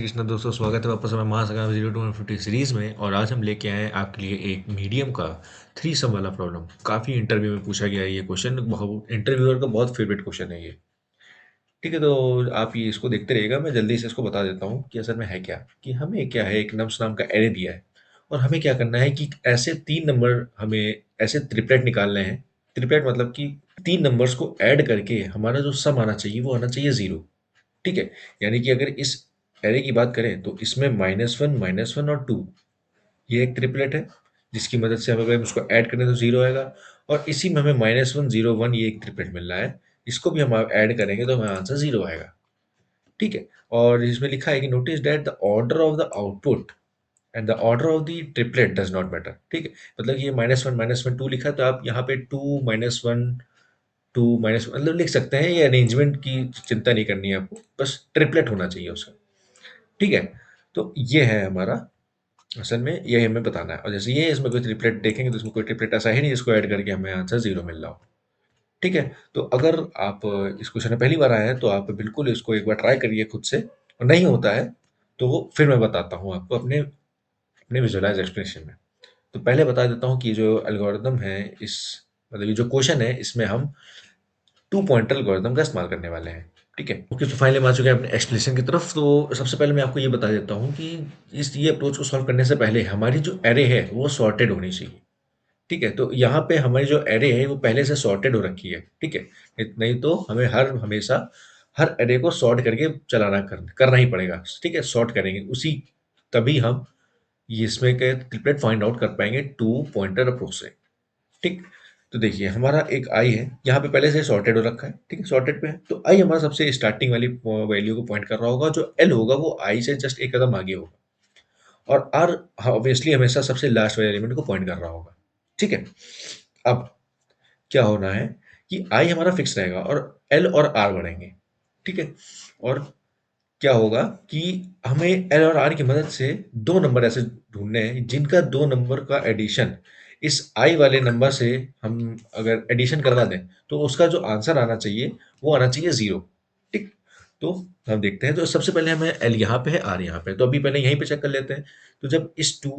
कृष्णा दोस्तों, स्वागत है वापस हमें महासागर 0 to 150 सीरीज में। और आज हम लेके आए हैं आपके लिए एक मीडियम का थ्री सम वाला प्रॉब्लम। काफ़ी इंटरव्यू में पूछा गया है ये क्वेश्चन, इंटरव्यूअर का बहुत फेवरेट क्वेश्चन है ये। ठीक है, तो आप ये इसको देखते रहिएगा। मैं जल्दी से इसको बता देता हूँ कि असल में है क्या। कि हमें क्या है, एक नम्स नाम का एरे दिया है और हमें क्या करना है कि ऐसे तीन नंबर, हमें ऐसे ट्रिपलेट निकालने हैं। ट्रिपलेट मतलब कि तीन नंबर्स को ऐड करके हमारा जो सम आना चाहिए वो आना चाहिए जीरो। ठीक है, यानी कि अगर इस एरे की बात करें तो इसमें -1 और 2, ये एक ट्रिपलेट है जिसकी मदद से हम अगर उसको ऐड करें तो जीरो आएगा। और इसी में हमें -1 0 1 ये एक ट्रिपलेट मिल रहा है, इसको भी हम ऐड करेंगे तो हमें आंसर जीरो आएगा। ठीक है, और इसमें लिखा है कि notice that the order of the output and the order of the triplet does not matter. ठीक है, मतलब ये -1 -1 2 लिखा है तो आप यहाँ पे 2 -1 2 मतलब लिख सकते हैं। ये अरेंजमेंट की चिंता नहीं करनी है आपको, बस ट्रिपलेट होना चाहिए उसका। ठीक है, तो ये है हमारा, असल में ये हमें बताना है। और जैसे ये इसमें कोई ट्रिपलेट देखेंगे तो इसमें कोई ट्रिपलेट ऐसा है नहीं जिसको ऐड करके हमें आंसर जीरो मिल रहा हो। ठीक है, तो अगर आप इस क्वेश्चन में पहली बार आए हैं तो आप बिल्कुल इसको एक बार ट्राई करिए खुद से, और नहीं होता है तो फिर मैं बताता हूँ आपको अपने अपने विजुअलाइज एक्सप्लेनेशन में। तो पहले बता देता हूँ कि जो एल्गोरिदम है, इस मतलब ये जो क्वेश्चन है इसमें हम टू पॉइंटर एल्गोरिदम का इस्तेमाल करने वाले हैं। ठीक है, ओके, तो फाइनली हम आ चुके हैं अपने एक्सप्लेनेशन की तरफ। तो सबसे पहले मैं आपको ये बता देता हूँ कि इस ये अप्रोच को सॉल्व करने से पहले हमारी जो एरे है वो सॉर्टेड होनी चाहिए। ठीक है, तो यहाँ पे हमारी जो एरे है वो पहले से सॉर्टेड हो रखी है। ठीक है, नहीं तो हमें हमेशा हर एरे को सॉर्ट करके करना ही पड़ेगा। ठीक है, सॉर्ट करेंगे उसी, तभी हम ये इसमें के ट्रिपलेट फाइंड आउट कर पाएंगे टू पॉइंटर अप्रोच से। ठीक, तो देखिए हमारा एक आई है, यहाँ पे पहले से सॉर्टेड हो रखा है। ठीक है, सॉर्टेड पे है तो आई हमारा सबसे स्टार्टिंग वाली वैल्यू को पॉइंट कर रहा होगा। जो एल होगा वो आई से जस्ट एक कदम आगे होगा, और आर ऑब्वियसली हमेशा सबसे लास्ट वाले एलिमेंट को पॉइंट कर रहा होगा। ठीक है, अब क्या होना है कि आई हमारा फिक्स रहेगा और एल और आर बढ़ेंगे। ठीक है, और क्या होगा कि हमें एल और आर की मदद से दो नंबर ऐसे ढूंढने हैं जिनका दो नंबर का एडिशन इस आई वाले नंबर से हम अगर एडिशन करवा दें तो उसका जो आंसर आना चाहिए वो आना चाहिए जीरो। ठीक, तो हम देखते हैं। तो सबसे पहले हमें एल यहाँ पे है, आर यहाँ पे है, तो अभी पहले यहीं पे चेक कर लेते हैं। तो जब इस टू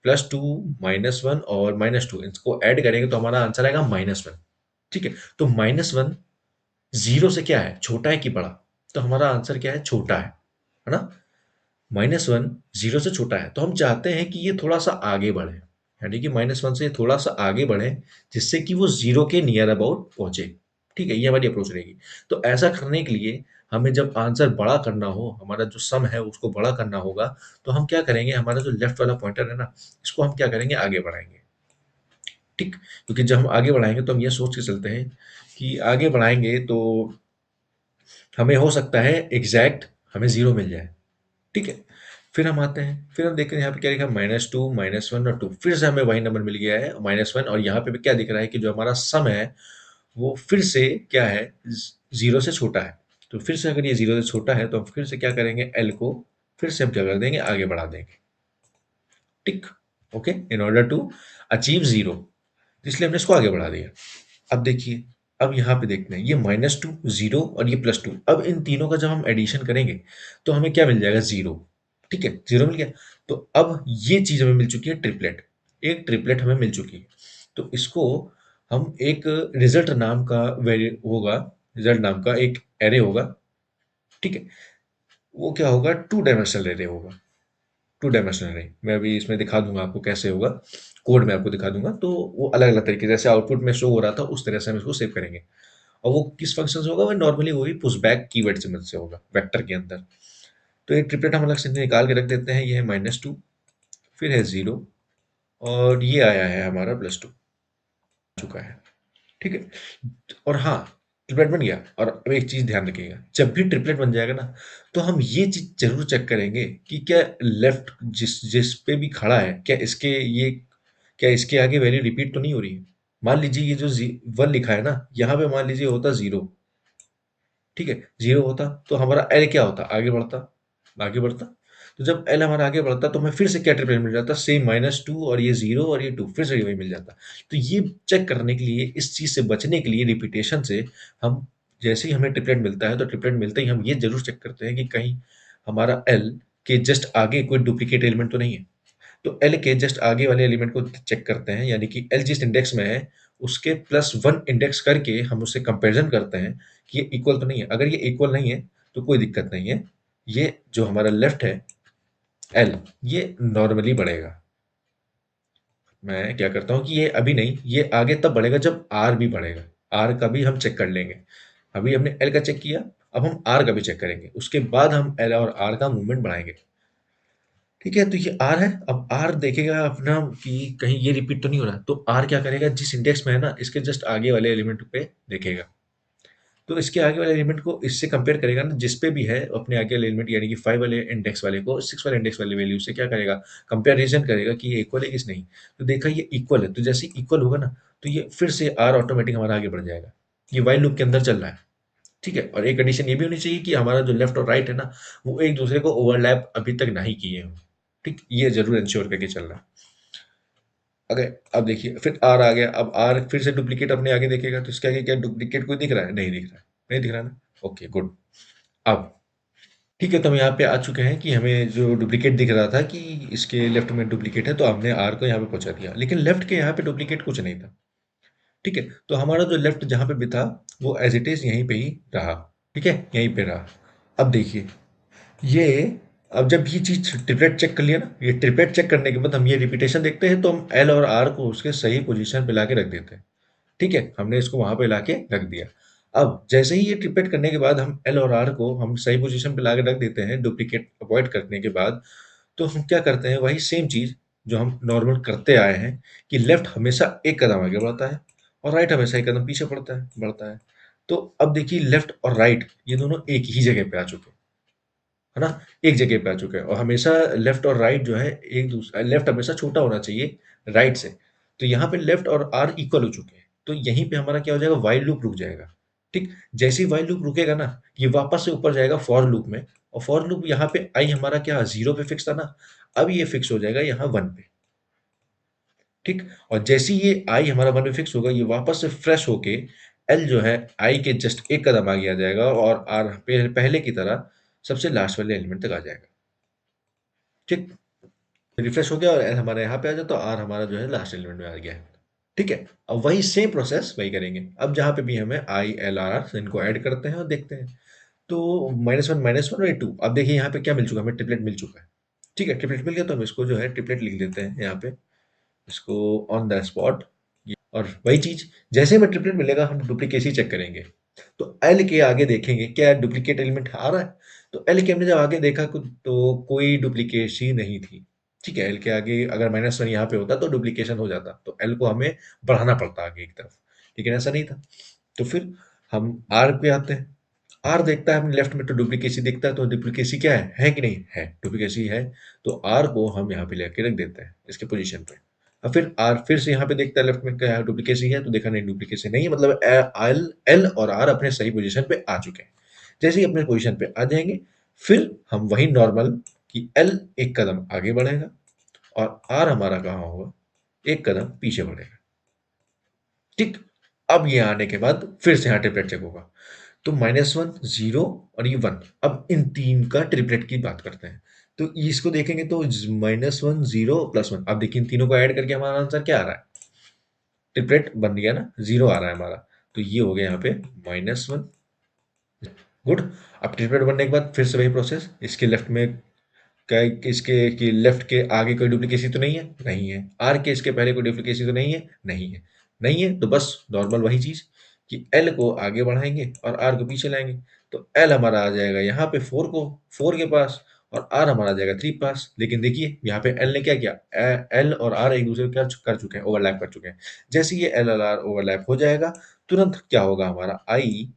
+2 -1 और -2 इसको ऐड करेंगे तो हमारा आंसर आएगा -1। ठीक है, तो -1 जीरो से क्या है, छोटा है कि बड़ा? तो हमारा आंसर क्या है, छोटा है ना। -1 जीरो से छोटा है तो हम चाहते हैं कि ये थोड़ा सा आगे बढ़े, यानी कि -1 से थोड़ा सा आगे बढ़े, जिससे कि वो जीरो के नियर अबाउट पहुंचे। ठीक है, ये हमारी अप्रोच रहेगी। तो ऐसा करने के लिए हमें जब आंसर बड़ा करना हो, हमारा जो सम है उसको बड़ा करना होगा, तो हम क्या करेंगे, हमारा जो लेफ्ट वाला पॉइंटर है ना, इसको हम क्या करेंगे, आगे बढ़ाएंगे। ठीक, क्योंकि जब हम आगे बढ़ाएंगे तो हम ये सोच के चलते हैं कि आगे बढ़ाएंगे तो हमें हो सकता है एग्जैक्ट हमें जीरो मिल जाए। ठीक है, फिर हम आते हैं, फिर हम देखते हैं यहाँ पे क्या लिखा है, -2 -1 और 2, फिर से हमें वही नंबर मिल गया है -1। और यहाँ पे भी क्या दिख रहा है कि जो हमारा सम है वो फिर से क्या है, जीरो से छोटा है। तो फिर से अगर ये जीरो से छोटा है तो हम फिर से क्या करेंगे, एल को फिर से हम क्या कर देंगे, आगे बढ़ा देंगे। Tick, okay, in order to achieve zero, इसलिए हमने इसको आगे बढ़ा दिया। अब देखिए, अब यहाँ पे देखते हैं ये -2 जीरो और ये +2। अब इन तीनों का जब हम एडिशन करेंगे तो हमें क्या मिल जाएगा, जीरो। ठीक है, जीरो मिल गया। तो अब ये चीज हमें मिल चुकी है, ट्रिपलेट, एक ट्रिपलेट हमें मिल चुकी है। तो इसको हम एक रिजल्ट नाम का वेरी होगा, रिजल्ट नाम का एक एरे होगा। ठीक है, वो क्या होगा, टू डायमेंशनल एरे होगा। टू डायमेंशनल एरे मैं अभी इसमें दिखा दूंगा आपको कैसे होगा, कोड में आपको दिखा दूंगा। तो वो अलग अलग तरीके, जैसे आउटपुट में शो हो रहा था उस तरह से हम इसको सेव करेंगे। और वो किस फंक्शन से होगा, वो नॉर्मली वही पुश बैक कीवर्ड से मदद से होगा वेक्टर के अंदर। तो एक ट्रिपलेट हम अलग से निकाल के रख देते हैं। ये है -2, फिर है जीरो, और ये आया है हमारा +2 चुका है। ठीक है, और हाँ, ट्रिपलेट बन गया। और अब एक चीज ध्यान रखिएगा, जब भी ट्रिपलेट बन जाएगा ना तो हम ये चीज जरूर चेक करेंगे कि क्या लेफ्ट जिस जिस पे भी खड़ा है, क्या इसके ये, क्या इसके आगे वैल्यू रिपीट तो नहीं हो रही है। मान लीजिए ये जो 1 लिखा है ना, यहाँ पे मान लीजिए होता जीरो। ठीक है, जीरो होता तो हमारा एल क्या होता, आगे बढ़ता, आगे बढ़ता। तो जब एल हमारा आगे बढ़ता तो हमें फिर से क्या ट्रिपलेट मिल जाता, सेम -2 और ये जीरो और ये टू, फिर से वही मिल जाता। तो ये चेक करने के लिए, इस चीज से बचने के लिए, रिपीटेशन से, हम जैसे ही हमें ट्रिपलेट मिलता है तो ट्रिपलेट मिलते ही हम ये जरूर चेक करते हैं कि कहीं हमारा एल के जस्ट आगे कोई डुप्लीकेट एलिमेंट तो नहीं है। तो एल के जस्ट आगे वाले एलिमेंट को चेक करते हैं, यानी कि एल जिस इंडेक्स में है उसके +1 इंडेक्स करके हम उससे कंपैरिजन करते हैं कि ये इक्वल तो नहीं है। अगर ये इक्वल नहीं है तो कोई दिक्कत नहीं है, ये जो हमारा लेफ्ट है एल, ये नॉर्मली बढ़ेगा। मैं क्या करता हूँ कि ये अभी नहीं, ये आगे तब बढ़ेगा जब आर भी बढ़ेगा। आर का भी हम चेक कर लेंगे। अभी हमने एल का चेक किया, अब हम आर का भी चेक करेंगे, उसके बाद हम एल और आर का मूवमेंट बढ़ाएंगे। ठीक है, तो ये आर है। अब आर देखेगा अपना कि कहीं ये रिपीट तो नहीं हो रहा, तो आर क्या करेगा, जिस इंडेक्स में है ना इसके जस्ट आगे वाले एलिमेंट पे देखेगा। तो इसके आगे वाले एलिमेंट को इससे कंपेयर करेगा ना, जिस पे भी है अपने आगे वाले एलिमेंट, यानी कि 5 वाले इंडेक्स वाले को 6 वाले इंडेक्स वाले वैल्यू से क्या करेगा, कंपैरिजन करेगा कि ये इक्वल है किस नहीं। तो देखा ये इक्वल है, तो जैसे इक्वल होगा ना, तो ये फिर से आर ऑटोमेटिक हमारा आगे बढ़ जाएगा। ये वाइल लूप के अंदर चल रहा है। ठीक है, और एक कंडीशन ये भी होनी चाहिए कि हमारा जो लेफ्ट और राइट है ना, वो एक दूसरे को ओवरलैप अभी तक नहीं किए हों। ठीक, ये जरूर इंश्योर करके चलना है। अगर अब देखिए फिर आर आ गया, अब आर फिर से डुप्लीकेट अपने आगे देखेगा, तो इसके आगे क्या डुप्लीकेट कोई दिख रहा है, नहीं दिख रहा है, नहीं दिख रहा ना। Okay good. अब ठीक है, तो हम यहाँ पे आ चुके हैं कि हमें जो डुप्लीकेट दिख रहा था कि इसके लेफ्ट में डुप्लीकेट है, तो हमने आर को यहाँ पे पहुंचा दिया, लेकिन लेफ्ट के यहाँ पे डुप्लीकेट कुछ नहीं था। ठीक है, तो हमारा जो लेफ्ट जहाँ पे भी था वो एज इट इज यहीं पे ही रहा। ठीक है, यहीं पे रहा। अब देखिए ये, अब जब ये चीज ट्रिपलेट चेक कर लिया ना, ये ट्रिपलेट चेक करने के बाद हम ये रिपीटेशन देखते हैं, तो हम एल और आर को उसके सही पोजीशन पे लाके रख देते हैं। ठीक है, हमने इसको वहां पे लाके रख दिया। अब जैसे ही ये ट्रिपलेट करने के बाद हम एल और आर को हम सही पोजीशन पे लाके रख देते हैं, डुप्लीकेट अवॉइड करने के बाद, तो हम क्या करते हैं, वही सेम चीज जो हम नॉर्मल करते आए हैं कि लेफ्ट हमेशा एक कदम आगे बढ़ता है और राइट हमेशा एक कदम पीछे बढ़ता है। तो अब देखिए लेफ्ट और राइट ये दोनों एक ही जगह पे आ चुके हैं, है ना? एक जगह पे आ चुके हैं, और हमेशा लेफ्ट और राइट जो है एक दूसरा, लेफ्ट हमेशा छोटा होना चाहिए राइट से। तो यहाँ पे लेफ्ट और आर इक्वल हो चुके हैं, तो यहीं पे हमारा क्या हो जाएगा, वाइल लूप रुक जाएगा। ठीक, जैसे ही वाइल लूप रुकेगा ना, ये वापस से ऊपर जाएगा फॉर लूप में, और फॉर लूप यहाँ पे आई हमारा क्या जीरो पे फिक्स था ना, अब ये फिक्स हो जाएगा यहाँ वन पे। ठीक, और जैसे ही ये आई हमारा वन पे फिक्स होगा, ये वापस से फ्रेश होके एल जो है आई के जस्ट एक कदम आगे आ जाएगा, और आर पहले की तरह सबसे लास्ट वाले एलिमेंट तक आ जाएगा। ठीक, रिफ्रेश हो गया और एल हमारे यहाँ पे आ जाए, तो आर हमारा जो है लास्ट एलिमेंट में आ गया है। ठीक है, अब वही सेम प्रोसेस वही करेंगे। अब जहाँ पे भी हमें आई एल आर इनको ऐड करते हैं और देखते हैं। तो -1 और 2, अब देखिए यहाँ पे क्या मिल चुका है, हमें ट्रिपलेट मिल चुका है। ठीक है, ट्रिपलेट मिल गया, तो हम इसको जो है ट्रिपलेट लिख देते हैं यहाँ पे, इसको ऑन द स्पॉट। और वही चीज, जैसे हमें ट्रिपलेट मिलेगा हम डुप्लीकेसी चेक करेंगे। तो एल के आगे देखेंगे क्या डुप्लीकेट एलिमेंट आ रहा है। तो एल के हमने जब आगे देखा तो कोई डुप्लीकेसी नहीं थी। ठीक है, एल के आगे अगर -1 यहाँ पे होता तो डुप्लीकेशन हो जाता, तो एल को हमें बढ़ाना पड़ता आगे एक तरफ, लेकिन ऐसा नहीं था। तो फिर हम आर पे आते हैं। आर देखता है हमने लेफ्ट में, तो डुप्लीकेसी दिखता है, तो डुप्लीकेसी क्या है कि नहीं है, डुप्लीकेसी है। तो आर को हम यहाँ पे लेके रख देते हैं इसके पोजीशन पे। और फिर आर फिर से यहाँ पे देखता है लेफ्ट में क्या डुप्लीकेसी है, तो देखा नहीं डुप्लीकेसी नहीं है, मतलब एल एल और आर अपने सही पोजीशन पे आ चुके हैं। जैसे ही अपने पोजीशन पे आ जाएंगे, फिर हम वही नॉर्मल कि एल एक कदम आगे बढ़ेगा और आर हमारा कहाँ होगा, एक कदम पीछे बढ़ेगा। ठीक, अब ये आने के बाद फिर से यहाँ ट्रिपलेट चेक होगा, तो -1 0 और ये 1। अब इन तीन का ट्रिपलेट की बात करते हैं। तो इसको देखेंगे तो -1 0 +1, अब देखिए इन तीनों को ऐड करके हमारा आंसर क्या आ रहा है, ट्रिपलेट बन गया ना, 0 आ रहा है हमारा। तो ये हो गया यहाँ पे -1। गुड। अब ट्रिपलेट बनने के बाद फिर से वही प्रोसेस, इसके लेफ्ट में क्या, इसके कि लेफ्ट के आगे कोई डुप्लीकेसी तो नहीं है, नहीं है। आर के इसके पहले कोई डुप्लीकेसी तो नहीं है, नहीं है। नहीं है तो बस नॉर्मल वही चीज कि एल को आगे बढ़ाएंगे और आर को पीछे लाएंगे। तो एल हमारा आ जाएगा यहाँ पे 4 को 4 के पास, और आर हमारा आ जाएगा 3 पास। लेकिन देखिए यहाँ पे एल ने क्या किया, एल और आर एक दूसरे को क्या कर चुके हैं, ओवरलैप कर चुके हैं। जैसे ये एल और आर ओवरलैप हो जाएगा, तुरंत क्या होगा, हमारा आई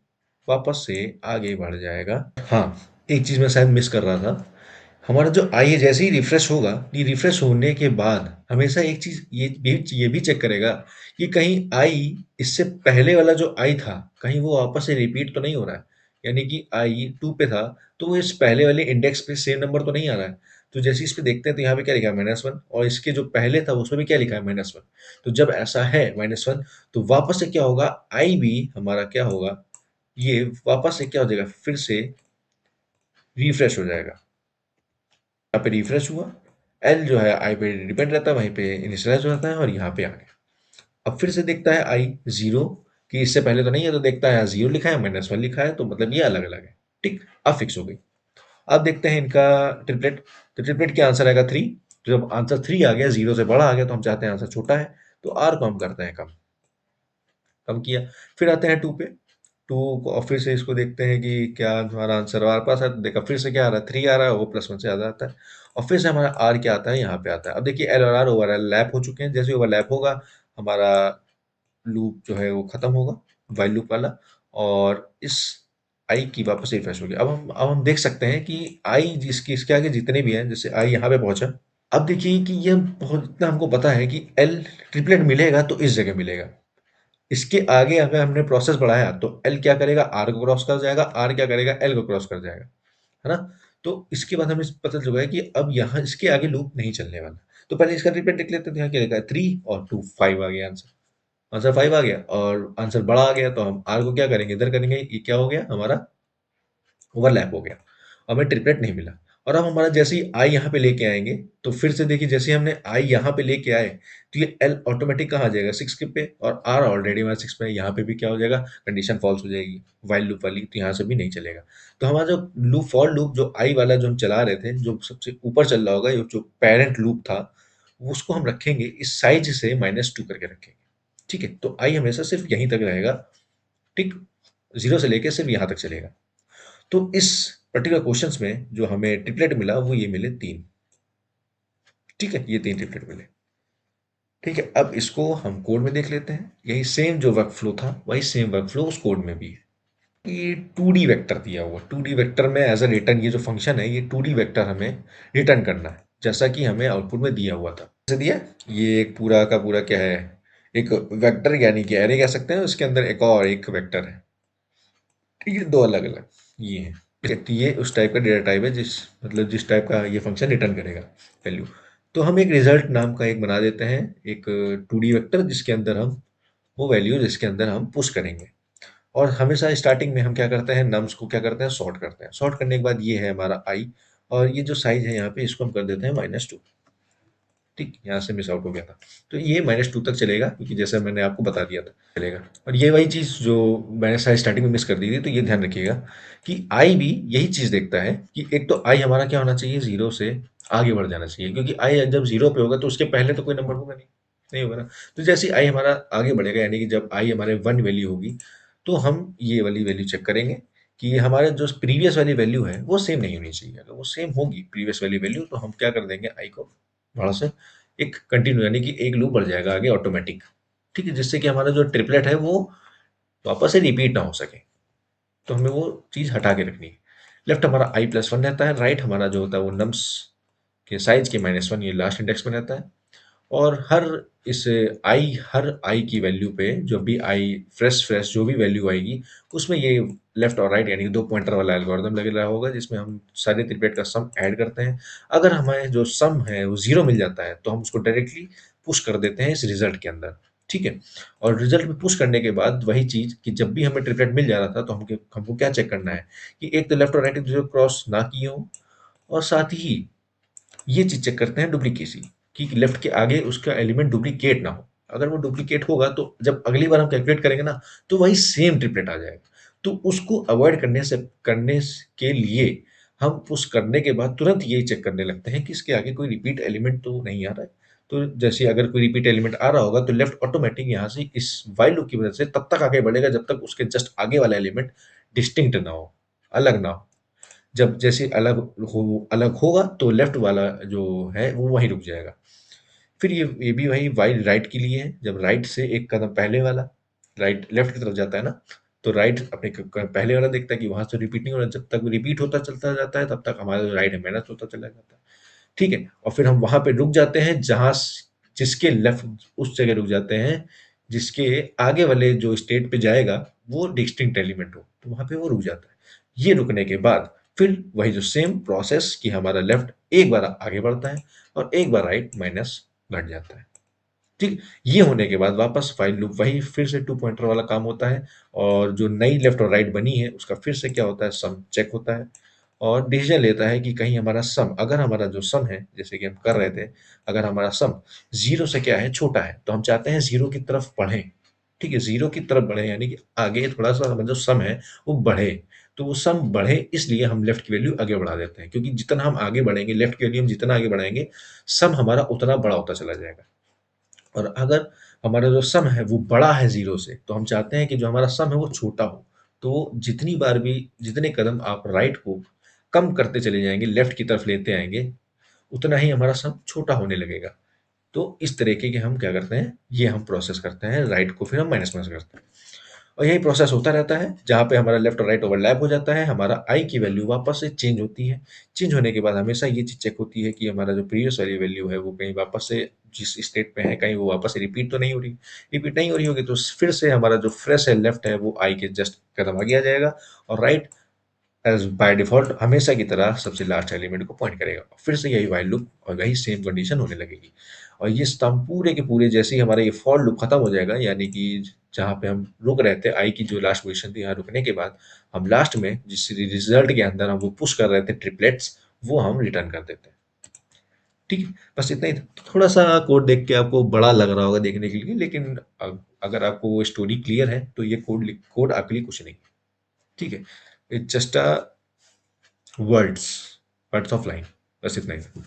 वापस से आगे बढ़ जाएगा। हाँ, एक चीज मैं शायद मिस कर रहा था, हमारा जो आई है जैसे ही रिफ्रेश होगा, ये रिफ्रेश होने के बाद हमेशा एक चीज ये भी चेक करेगा कि कहीं आई इससे पहले वाला जो आई था, कहीं वो वापस से रिपीट तो नहीं हो रहा है। यानी कि आई 2 पे था, तो वो इस पहले वाले इंडेक्स पे सेम नंबर तो नहीं आ रहा है। तो जैसे इस पे देखते हैं, तो यहाँ पे क्या लिखा है, -1, और इसके जो पहले था उसमें भी क्या लिखा है, -1। तो जब ऐसा है -1, तो वापस से क्या होगा, आई भी हमारा क्या होगा, ये वापस से क्या हो जाएगा, फिर से रिफ्रेश हो जाएगा। यहाँ पे रिफ्रेश हुआ, एल जो है आई पे डिपेंड रहता है, वहीं पे इनिशियलाइज हो जाता है और यहाँ पे आ गया। अब फिर से देखता है आई जीरो, कि इससे पहले तो नहीं है, तो देखता है यहाँ जीरो लिखा है, -1 लिखा है, तो मतलब ये अलग अलग है। ठीक, अब फिक्स हो गई। अब देखते हैं इनका ट्रिपलेट। तो ट्रिपलेट क्या आंसर आएगा 3। तो जब आंसर 3 आ गया, जीरो से बड़ा आ गया, तो हम चाहते हैं आंसर छोटा है, तो आर को हम करते हैं कम। कम किया, फिर आते हैं 2 पे। 2 को और फिर से इसको देखते हैं कि क्या हमारा आंसर हमारे पास है, तो देखा फिर से क्या आ रहा है, 3 आ रहा है, वो +1 से ज़्यादा आता है। और फिर से हमारा आर क्या आता है, यहाँ पे आता है। अब देखिए एल और आर ओवरलैप हो चुके हैं, जैसे ओवरलैप होगा हमारा लूप जो है वो खत्म होगा, व्हाइल लूप वाला, और इस आई की वापस रिफ्रेश होगी। अब हम देख सकते हैं कि आई जिसकी इसके आगे जितने भी हैं, जैसे आई यहाँ पे पहुंचा। अब देखिए कि ये बहुत इतना हमको पता है कि एल ट्रिपलेट मिलेगा तो इस जगह मिलेगा। इसके आगे अगर हमने प्रोसेस बढ़ाया तो एल क्या करेगा, आर को क्रॉस कर जाएगा, आर क्या करेगा, एल को क्रॉस कर जाएगा, है ना? तो इसके बाद हमें पता चल गया कि अब यहाँ इसके आगे लूप नहीं चलने वाला। तो पहले इसका ट्रिपलेट देख लेते हैं, तो यहाँ क्या लिखा है, 3 और 2, 5 आ गया आंसर। आंसर 5 आ गया और आंसर बड़ा आ गया, तो हम आर को क्या करेंगे, इधर करेंगे। ये क्या हो गया, हमारा ओवरलैप हो गया, हमें ट्रिपलेट नहीं मिला। और अब हमारा जैसे ही आई यहाँ पे लेके आएंगे, तो फिर से देखिए जैसे ही हमने आई यहाँ पे लेके आए, तो ये एल ऑटोमेटिक कहाँ आ जाएगा, 6 के पे, और आर ऑलरेडी हमारा 6 पे है, यहाँ पे भी क्या हो जाएगा, कंडीशन फॉल्स हो जाएगी वाइल लूप वाली, तो यहाँ से भी नहीं चलेगा। तो हमारा जो लूप फॉर लूप जो आई वाला जो हम चला रहे थे, जो सबसे ऊपर चल रहा होगा, जो पेरेंट लूप था, उसको हम रखेंगे इस साइज से -2 करके रखेंगे। ठीक है, तो आई हमेशा सिर्फ यहीं तक रहेगा। ठीक, जीरो से लेके सिर्फ यहाँ तक चलेगा। तो इस पर्टिकुलर क्वेश्चंस में जो हमें ट्रिपलेट मिला वो ये मिले 3। ठीक है, ये 3 ट्रिपलेट मिले। ठीक है, अब इसको हम कोड में देख लेते हैं। यही सेम जो वर्क फ्लो था, वही सेम वर्क फ्लो उस कोड में भी है। ये 2D वेक्टर दिया हुआ, 2D वेक्टर में एज अ रिटर्न, ये जो फंक्शन है, ये 2D वेक्टर हमें रिटर्न करना है, जैसा कि हमें आउटपुट में दिया हुआ था। जैसे दिया, ये एक पूरा का पूरा क्या है, एक वेक्टर यानी कि एरे कह सकते हैं, उसके अंदर एक और एक वेक्टर है। ठीक है, दो अलग अलग ये है। तो ये उस टाइप का डेटा टाइप है, जिस टाइप का ये फंक्शन रिटर्न करेगा वैल्यू। तो हम एक रिजल्ट नाम का एक बना देते हैं, एक 2D वेक्टर, जिसके अंदर हम वो वैल्यू जिसके अंदर हम पुश करेंगे। और हमेशा स्टार्टिंग में हम क्या करते हैं, नम्स को क्या करते हैं, सॉर्ट करते हैं। सॉर्ट करने के बाद ये है हमारा आई, और ये जो साइज है यहाँ पे, इसको हम कर देते हैं -2। ठीक, यहाँ से मिस आउट हो गया था। तो ये -2 तक चलेगा, क्योंकि जैसे मैंने आपको बता दिया था चलेगा। और ये वही चीज़ जो मैंने शायद स्टार्टिंग में मिस कर दी थी, तो ये ध्यान रखिएगा कि आई भी यही चीज़ देखता है कि एक तो आई हमारा क्या होना चाहिए, जीरो से आगे बढ़ जाना चाहिए, क्योंकि आई जब जीरो पे होगा तो उसके पहले तो कोई नंबर होगा नहीं, नहीं होगा ना। तो जैसे ही आई हमारा आगे बढ़ेगा, यानी कि जब आई हमारे 1 वैल्यू होगी, तो हम ये वाली वैल्यू चेक करेंगे कि हमारे जो प्रीवियस वाली वैल्यू है वो सेम नहीं होनी चाहिए। अगर वो सेम होगी प्रीवियस वाली वैल्यू, तो हम क्या कर देंगे, आई को थोड़ा सा एक कंटिन्यू, यानी कि एक लूप बढ़ जाएगा आगे ऑटोमेटिक। ठीक है, जिससे कि हमारा जो ट्रिपलेट है वो वापस से रिपीट ना हो सके। तो हमें वो चीज़ हटा के रखनी है। लेफ्ट हमारा i+1 रहता है, राइट हमारा जो होता है वो नम्स के साइज के -1, ये लास्ट इंडेक्स में रहता है। और हर आई की वैल्यू पे, जो भी आई फ्रेश फ्रेश जो भी वैल्यू आएगी, उसमें ये लेफ्ट और राइट यानी कि 2 पॉइंटर वाला एल्गोरिदम लग रहा होगा, जिसमें हम सारे ट्रिपलेट का सम ऐड करते हैं। अगर हमें जो सम है वो 0 मिल जाता है, तो हम उसको डायरेक्टली पुश कर देते हैं इस रिजल्ट के अंदर। ठीक है? और रिजल्ट में पुश करने के बाद वही चीज़ कि जब भी हमें ट्रिपलेट मिल जा रहा था, तो हमको क्या चेक करना है कि एक तो लेफ्ट और राइट एक दूसरे को क्रॉस ना किए हों, और साथ ही ये चीज़ चेक करते हैं डुप्लीकेसी, कि लेफ्ट के आगे उसका एलिमेंट डुप्लीकेट ना हो। अगर वो डुप्लीकेट होगा, तो जब अगली बार हम कैलकुलेट करेंगे ना, तो वही सेम ट्रिपलेट आ जाएगा। तो उसको अवॉइड के लिए हम उस करने के बाद तुरंत यही चेक करने लगते हैं कि इसके आगे कोई रिपीट एलिमेंट तो नहीं आ रहा है। तो जैसे अगर कोई रिपीट एलिमेंट आ रहा होगा, तो लेफ्ट ऑटोमेटिक यहाँ से इस व्हाइल लूप की वजह से तब तक आगे बढ़ेगा जब तक उसके जस्ट आगे वाला एलिमेंट डिस्टिंक्ट ना हो, अलग ना हो। जब जैसे अलग होगा, तो लेफ्ट वाला जो है वो वहीं रुक जाएगा। फिर ये भी वही वाइल राइट के लिए है। जब राइट से एक कदम पहले वाला राइट लेफ्ट की तरफ जाता है ना, तो राइट अपने पहले वाला देखता है कि वहां से रिपीट नहीं हो रहा। जब तक रिपीट होता चलता जाता है, तब तक हमारा जो राइट है मेहनत होता चला जाता है। ठीक है, और फिर हम वहां पे रुक जाते हैं जिसके लेफ्ट, उस जगह रुक जाते हैं जिसके आगे वाले जो स्टेट पे जाएगा वो डिस्टिंक्ट एलिमेंट हो, तो वहां पे वो रुक जाता है। ये रुकने के बाद फिर वही जो सेम प्रोसेस कि हमारा लेफ्ट एक बार आगे बढ़ता है और एक बार राइट माइनस घट जाता है। ठीक, ये होने के बाद वापस फाइल लूप वही फिर से 2 पॉइंटर वाला काम होता है, और जो नई लेफ्ट और राइट बनी है उसका फिर से क्या होता है, सम चेक होता है। और डिसीजन लेता है कि कहीं हमारा सम, अगर हमारा जो सम है जैसे कि हम कर रहे थे, अगर हमारा सम जीरो से क्या है, छोटा है, तो हम चाहते हैं जीरो की तरफ बढ़े। ठीक है, जीरो की तरफ बढ़े यानी कि आगे थोड़ा सा हमारा जो सम है वो बढ़े। तो वो सम बढ़े इसलिए हम लेफ्ट की वैल्यू आगे बढ़ा देते हैं, क्योंकि जितना हम आगे बढ़ेंगे, लेफ्ट की वैल्यू हम जितना आगे बढ़ाएंगे, सम हमारा उतना बड़ा होता चला जाएगा। और अगर हमारा जो सम है वो बड़ा है जीरो से, तो हम चाहते हैं कि जो हमारा सम है वो छोटा हो। तो जितनी बार भी, जितने कदम आप राइट को कम करते चले जाएंगे, लेफ्ट की तरफ लेते आएंगे, उतना ही हमारा सम छोटा होने लगेगा। तो इस तरीके के हम क्या करते हैं, ये हम प्रोसेस करते हैं, राइट को फिर हम माइनस माइनस करते हैं। और यही प्रोसेस होता रहता है, जहाँ पे हमारा लेफ्ट और राइट ओवरलैप हो जाता है, हमारा आई की वैल्यू वापस से चेंज होती है। चेंज होने के बाद हमेशा ये चीज़ चेक होती है कि हमारा जो प्रीवियस वाली वैल्यू है वो कहीं वापस से जिस स्टेट पे है, कहीं वो वापस से रिपीट तो नहीं हो रही। रिपीट नहीं हो रही होगी तो फिर से हमारा जो फ्रेश है लेफ्ट है वो आई के जस्ट कदम आगे आ जाएगा, और राइट एज बाय डिफॉल्ट हमेशा की तरह सबसे लास्ट एलिमेंट को पॉइंट करेगा। फिर से यही वाइल लूप और वही सेम कंडीशन होने लगेगी। और ये स्तंभ पूरे के पूरे, जैसे ही हमारा ये फॉर लूप खत्म हो जाएगा, यानी कि जहाँ पे हम रुक रहे थे, आई की जो लास्ट पोजीशन थी, यहाँ रुकने के बाद हम लास्ट में जिस रिजल्ट के अंदर हम वो पुश कर रहे थे ट्रिपलेट्स, वो हम रिटर्न कर देते हैं। ठीक है, बस इतना ही था। थोड़ा सा कोड देख के आपको बड़ा लग रहा होगा देखने के लिए, लेकिन अगर आपको वो स्टोरी क्लियर है तो ये कोड आपके लिए कुछ नहीं। ठीक है, it's just a words words of line, बस इतना ही था।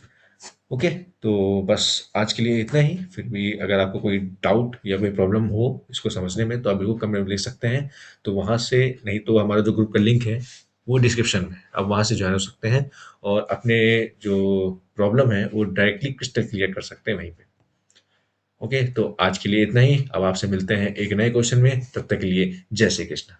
ओके, तो बस आज के लिए इतना ही। फिर भी अगर आपको कोई डाउट या कोई प्रॉब्लम हो इसको समझने में, तो आप बिल्कुल कमेंट में लिख सकते हैं। तो वहाँ से, नहीं तो हमारा जो ग्रुप का लिंक है वो डिस्क्रिप्शन में, आप वहाँ से ज्वाइन हो सकते हैं और अपने जो प्रॉब्लम है वो डायरेक्टली क्रिस्टल क्लियर कर सकते हैं वहीं पे। ओके, तो आज के लिए इतना ही। अब आपसे मिलते हैं एक नए क्वेश्चन में, तब तक के लिए जय श्री कृष्ण।